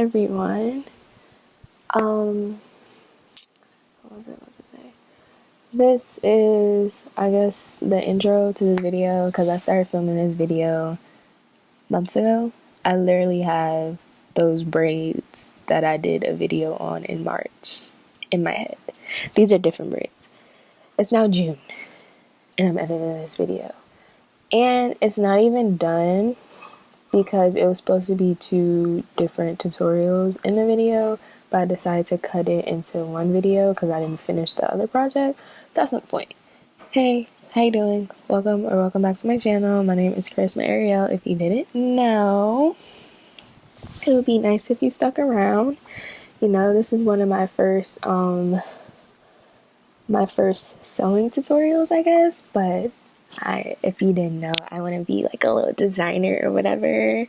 everyone. What was it about to say? This is, I guess, the intro to this video because I started filming this video months ago. I literally have those braids that I did a video on in March in my head. These are different braids. It's now June and I'm editing this video. And it's not even done because it was supposed to be 2 different tutorials in the video, but I decided to cut it into one video because I didn't finish the other project. That's not the point. Hey, how you doing? Welcome back to my channel. My name is Karismariel. If you didn't know, it would be nice if you stuck around. You know, this is one of my first sewing tutorials, I guess, but if you didn't know, I want to be like a little designer or whatever.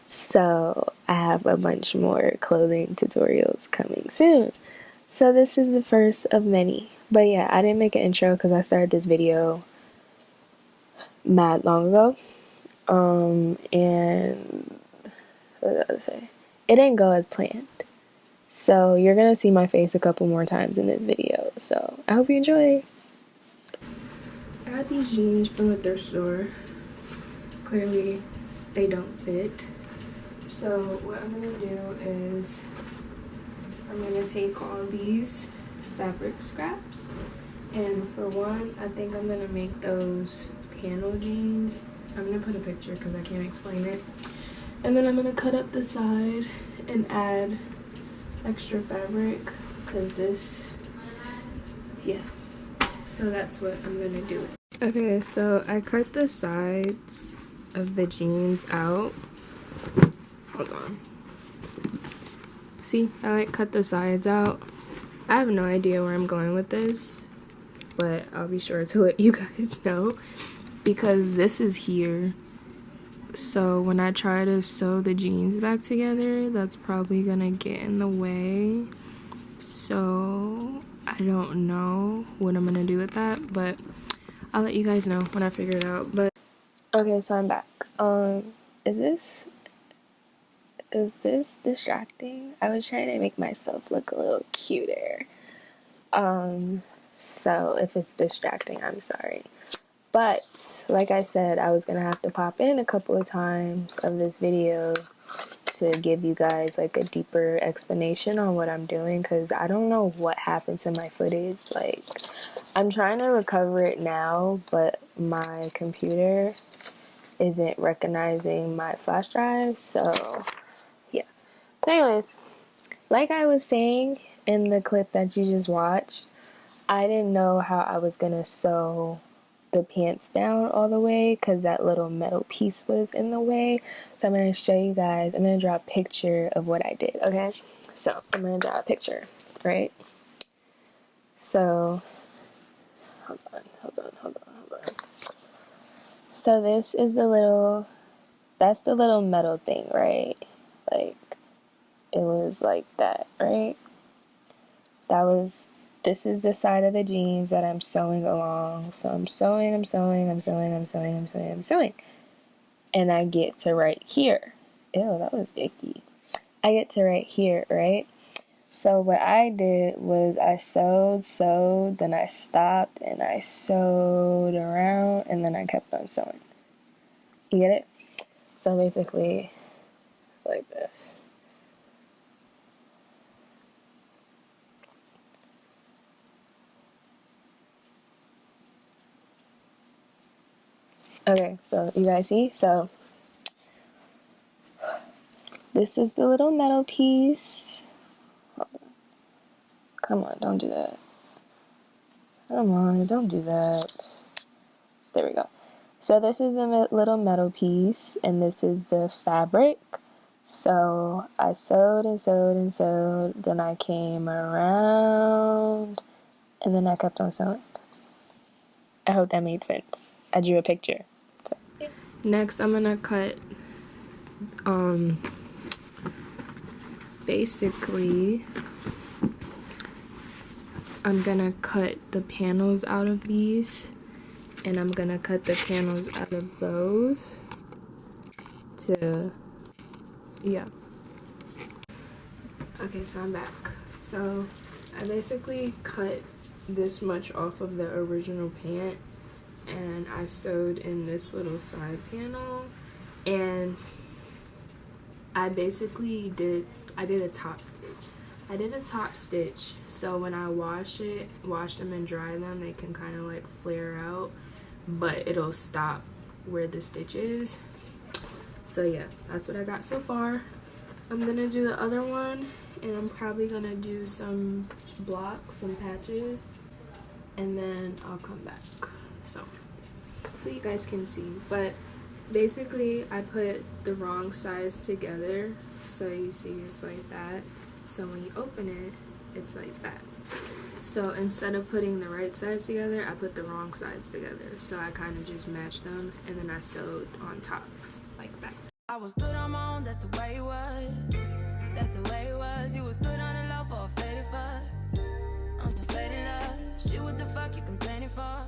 So I have a bunch more clothing tutorials coming soon. So this is the first of many. But yeah, I didn't make an intro because I started this video mad long ago. And what was I gonna say? It didn't go as planned. So you're gonna see my face a couple more times in this video. So I hope you enjoy. I got these jeans from the thrift store. Clearly, they don't fit. So what I'm gonna do is I'm gonna take all these fabric scraps, and for one, I think I'm gonna make those panel jeans. I'm gonna put a picture because I can't explain it. And then I'm gonna cut up the side and add extra fabric because this, yeah. So that's what I'm gonna do. Okay, so I cut the sides of the jeans out. Hold on. See, I cut the sides out. I have no idea where I'm going with this, but I'll be sure to let you guys know because this is here. So when I try to sew the jeans back together, that's probably gonna get in the way. So I don't know what I'm gonna do with that, but I'll let you guys know when I figure it out. But okay, so I'm back. Is this distracting? I was trying to make myself look a little cuter. So if it's distracting, I'm sorry. But like I said, I was gonna have to pop in a couple of times of this video to give you guys like a deeper explanation on what I'm doing because I don't know what happened to my footage. Like, I'm trying to recover it now, but my computer isn't recognizing my flash drive, so yeah. So anyways, like I was saying in the clip that you just watched, I didn't know how I was gonna sew the pants down all the way because that little metal piece was in the way. So I'm gonna show you guys. I'm gonna draw a picture of what I did. Okay, so I'm gonna draw a picture, right? So hold on. So this is that's the little metal thing, right? Like, it was like that, right? This is the side of the jeans that I'm sewing along. So I'm sewing. And I get to right here. Ew, that was icky. I get to right here, right? So what I did was I sewed, then I stopped, and I sewed around, and then I kept on sewing. You get it? So basically, it's like this. Okay, so you guys see? So this is the little metal piece. Hold on. Come on, don't do that. Come on, don't do that. There we go. So this is the little metal piece, and this is the fabric. So I sewed, then I came around, and then I kept on sewing. I hope that made sense. I drew a picture. So, yeah. Next, I'm gonna cut, basically, I'm gonna cut the panels out of these, and I'm gonna cut the panels out of those to, yeah. Okay, so I'm back. So I basically cut this much off of the original pant and I sewed in this little side panel, and I did a top stitch. I did a top stitch so when I wash them and dry them, they can kind of like flare out, but it'll stop where the stitch is. So yeah, that's what I got so far. I'm gonna do the other one, and I'm probably gonna do some blocks, some patches, and then I'll come back. So hopefully you guys can see, but basically I put the wrong sides together, so you see it's like that. So when you open it, it's like that. So instead of putting the right sides together, I put the wrong sides together. So I kind of just matched them, and then I sewed on top like that. I was good on my own, that's the way it was. That's the way it was. You was good on the low for a faded fuck. I'm so faded love. Shit, what the fuck you complaining for?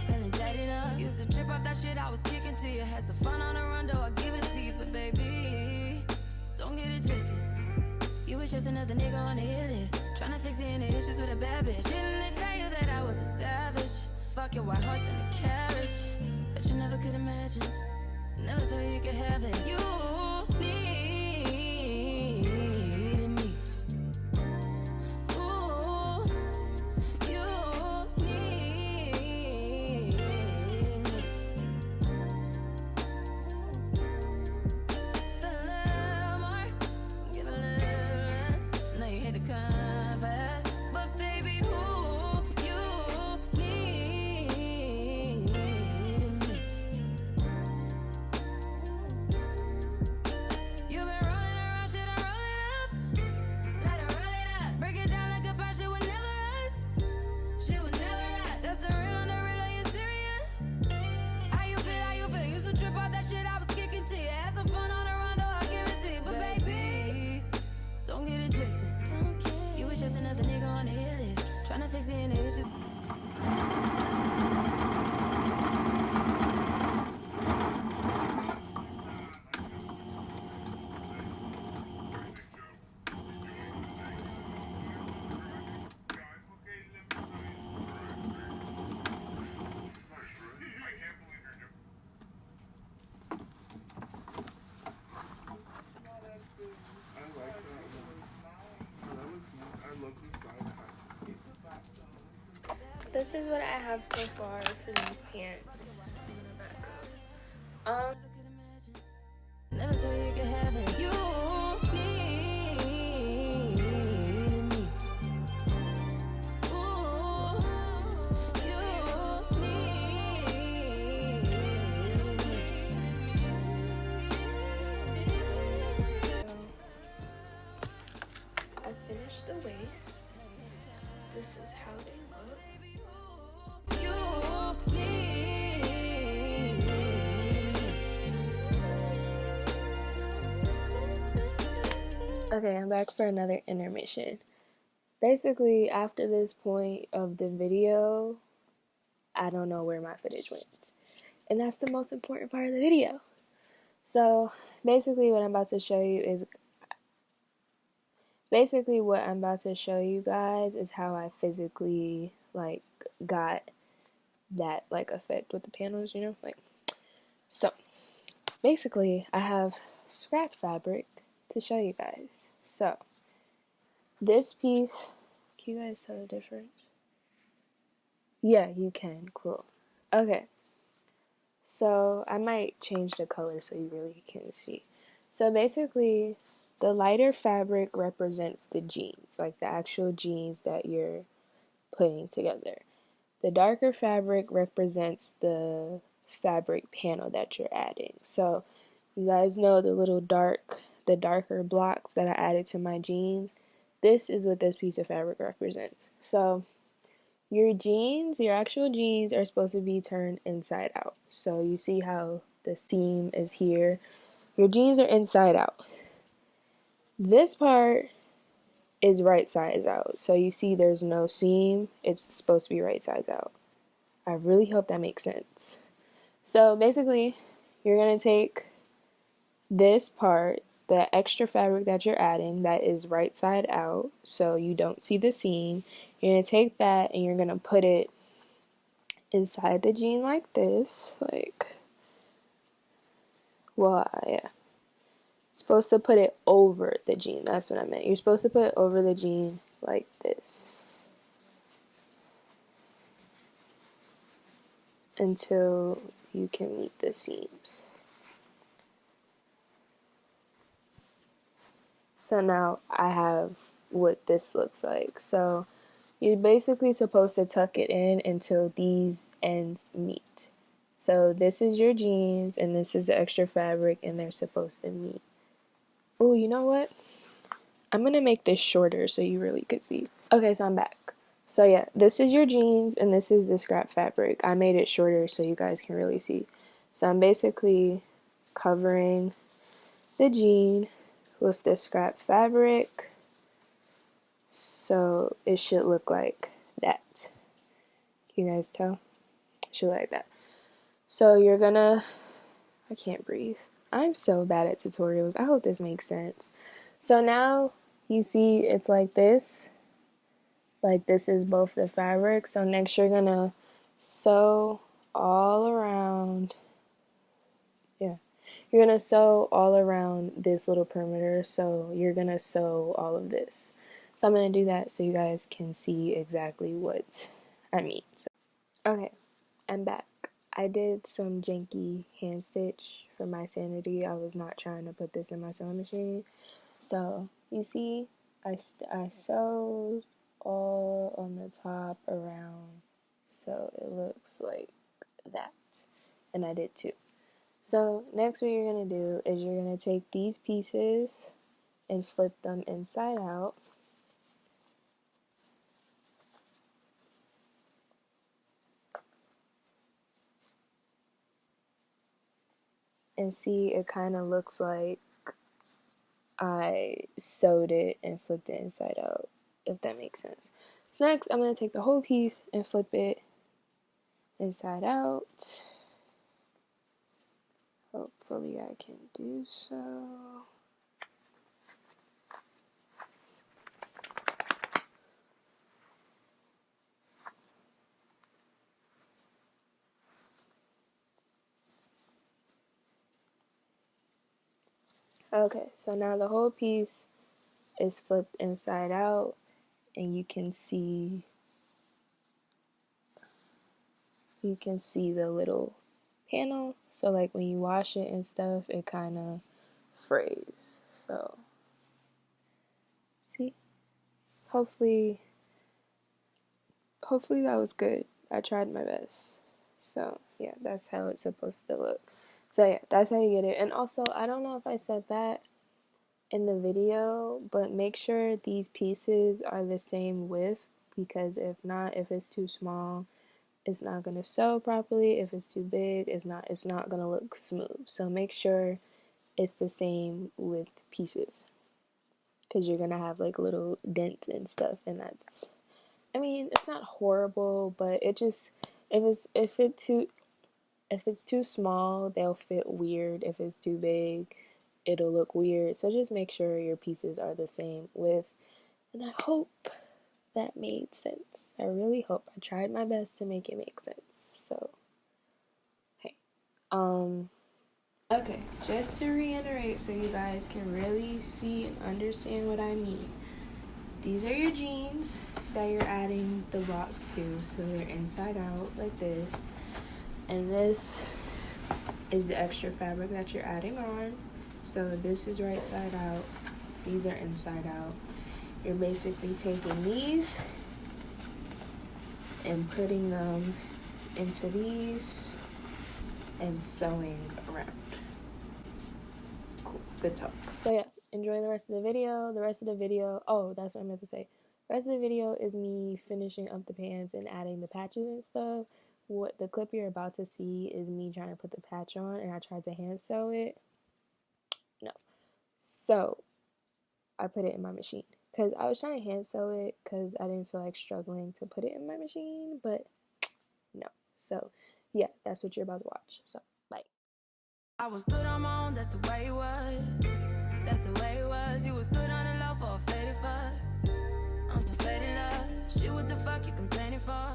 Feeling jaded up. Used to trip off that shit I was kicking to you. Had some fun on the run, though I give it to you. But baby, don't get it twisted. You was just another nigga on the hit list, tryna fix any issues with a bad bitch. Didn't they tell you that I was a savage? Fuck your white horse and the carriage. But you never could imagine, never thought you could have it. You needed me. Ooh, you needed me. Feel a little more, give a little less. Now you hate the canvas, but baby, who you needed me. You've been rolling around, shit, I roll it up. Let her roll it up. Break it down like a bar, shit would never us. Shit would never rap. That's the real on the real, are you serious? How you feel, how you feel? Used to trip off that shit I was kicking to you. Had some fun on the run, though I'll give it to you. But baby, don't get it twisted. You was just another nigga on the hit list, tryna fix any issues. This is what I have so far for these pants. Never thought you could have it. You needed me. Ooh, you needed me. I finished the waist. This is how they look. You needed me. Okay, I'm back for another intermission. Basically, after this point of the video, I don't know where my footage went. And that's the most important part of the video. So, basically what I'm about to show you guys is how I physically like got that like effect with the panels, you know? Like, so basically I have scrap fabric to show you guys. So this piece, can you guys tell the difference? Yeah, you can. Cool. Okay. So I might change the color so you really can see. So basically, the lighter fabric represents the jeans, like the actual jeans that you're putting together. The darker fabric represents the fabric panel that you're adding. So you guys know the darker blocks that I added to my jeans. This is what this piece of fabric represents. So your actual jeans are supposed to be turned inside out. So you see how the seam is here. Your jeans are inside out. This part is right size out. So you see there's no seam. It's supposed to be right size out. I really hope that makes sense. So basically, you're going to take this part, the extra fabric that you're adding that is right side out, so you don't see the seam. You're going to take that and you're going to put it inside the jean like this, like, well, yeah. Supposed to put it over the jean, that's what I meant. You're supposed to put it over the jean like this until you can meet the seams. So now I have what this looks like. So you're basically supposed to tuck it in until these ends meet. So this is your jeans and this is the extra fabric and they're supposed to meet. Oh, you know what? I'm gonna make this shorter so you really could see. Okay, so I'm back. So yeah, this is your jeans and this is the scrap fabric. I made it shorter so you guys can really see. So I'm basically covering the jean with the scrap fabric. So it should look like that. Can you guys tell? It should look like that. So you're gonna, I can't breathe. I'm so bad at tutorials. I hope this makes sense. So now you see it's like this. Like this is both the fabric. So next you're gonna sew all around. Yeah. You're gonna sew all around this little perimeter. So you're gonna sew all of this. So I'm gonna do that so you guys can see exactly what I mean. So, okay, I'm back. I did some janky hand stitch for my sanity. I was not trying to put this in my sewing machine. So you see, I sewed all on the top around, so it looks like that. And I did too. So next what you're going to do is you're going to take these pieces and flip them inside out. And see, it kind of looks like I sewed it and flipped it inside out, if that makes sense. So next, I'm going to take the whole piece and flip it inside out. Hopefully I can do so. Okay, so now the whole piece is flipped inside out, and you can see the little panel. So like when you wash it and stuff, it kind of frays. So see, hopefully that was good. I tried my best. So yeah, that's how it's supposed to look. So yeah, that's how you get it. And also, I don't know if I said that in the video, but make sure these pieces are the same width, because if not, if it's too small, it's not gonna sew properly. If it's too big, it's not gonna look smooth. So make sure it's the same with pieces, because you're gonna have like little dents and stuff, and that's, I mean, it's not horrible, but it just, if it's too small, they'll fit weird. If it's too big, it'll look weird. So just make sure your pieces are the same width. And I hope that made sense. I really hope. I tried my best to make it make sense. So, hey. Okay, just to reiterate so you guys can really see and understand what I mean. These are your jeans that you're adding the blocks to, so they're inside out like this. And this is the extra fabric that you're adding on. So this is right side out, these are inside out. You're basically taking these and putting them into these and sewing around. Cool, good talk. So yeah, enjoy the rest of the video. Oh, that's what I meant to say. The rest of the video is me finishing up the pants and adding the patches and stuff. What the clip you're about to see is me trying to put the patch on, and I tried to hand sew it. No. So I put it in my machine because I was trying to hand sew it because I didn't feel like struggling to put it in my machine, but no. So yeah, that's what you're about to watch. So bye. I was good on my own, that's the way it was. That's the way it was. You was good on the low for a faded fuck. I'm so faded love. Shit, what the fuck you complaining for?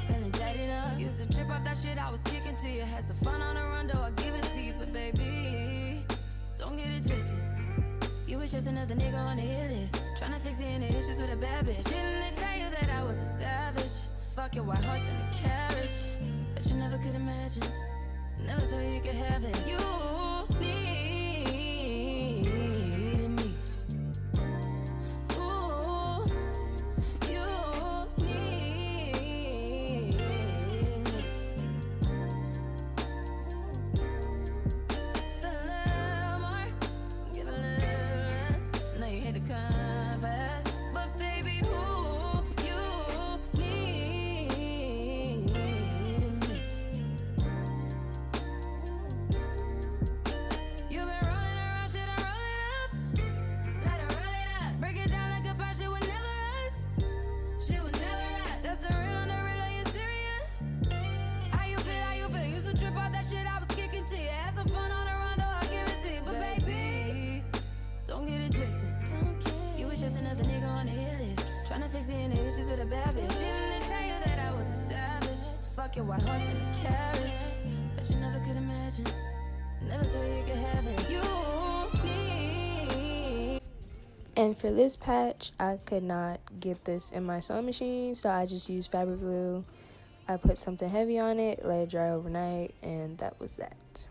Feeling jaded up. Used to trip off that shit I was kicking to you. Had some fun on the run, though I give it to you. But baby, don't get it twisted. You was just another nigga on the hit list. Tryna fix any issues with a bad bitch. Didn't they tell you that I was a savage? Fuck your white horse and a carriage. But you never could imagine. Never thought you could have it. You needed me. Ooh, you needed me. Feel a little more, give a little less. Know you hate to confess, but baby, who you needed me. You've been rolling around, shit, I roll it up. Let her roll it up. Break it down like a pie, shit would never us. Shit would never rap. That's the real on the real, are you serious? How you feel, how you feel? Used to trip off that shit I was kicking to you. Had some fun on the run, though I'll give it to you. But baby, don't get it twisted. You was just another nigga on the hit list. Tryna fix any issues with a bad bitch. Didn't they tell you that I was a savage? Fuck your white horse and a carriage. But you never could imagine. Never thought you could have it. You need. And for this patch, I could not get this in my sewing machine, so I just used fabric glue. I put something heavy on it, let it dry overnight, and that was that.